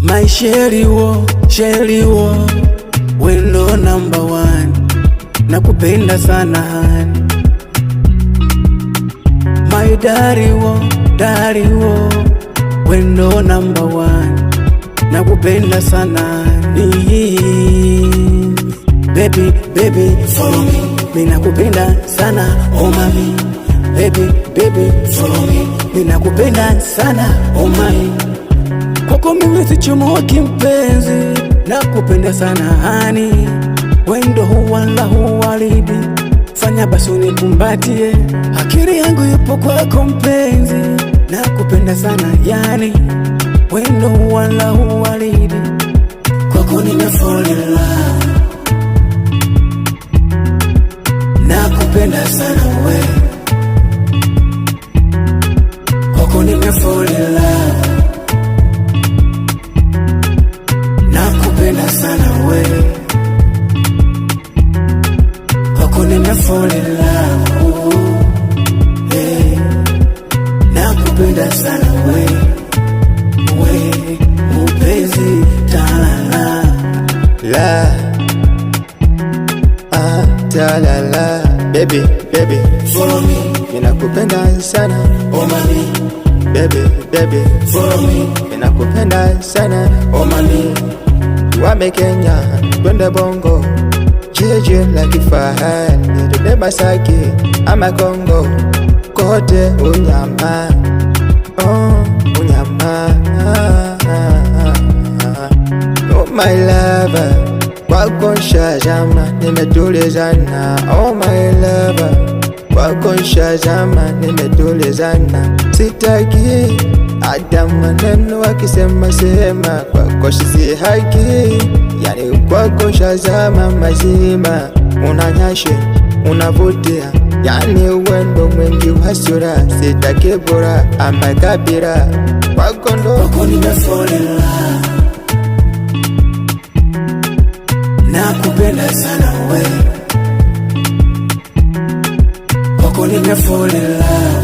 My Sherry wo, wendo number one, nakupenda sana hani. My daddy wo, wendo number one, nakupenda sana hani. Baby, follow me, mimi nakupenda sana oh mami. Baby, follow me, mimi nakupenda sana oh mami. Kwako mimi sichomoki mpenzi, nakupenda sana hani. Wendo huwala huwalidi, fanya basi unikumbatie. Akili yangu yupo kwako mpenzi, nakupenda sana yani. Wendo huwala huwalidi, kwako nime fall in love. Nakupenda sana we, kwako nime fall in love. Nakupenda sana we, kwako nime fall in love. Hey, nakupenda sana we, mpenzi talala. La, talala. Baby, follow me, mimi nakupenda sana oh mami. Baby, follow me, mimi nakupenda sana oh mami. Wame Kenya, twende Bongo, jeje la kifahari, tuende Masaki ama Kongo, kote unyama, unyama. Oh my lover, kwako shazama, nimetulizana. Oh my lover, kwako shazama, nimetulizana. Sitaki hata maneno wakisema sema, kwako si haki. Yani kwako shazama mazima, unanyashe, unavutia. Yani wendo mwingi wa sura, sitaki bora ama kabira. Kwako ndo kwako nime fall in love. Nakupenda sana we, kwako nime fall in love.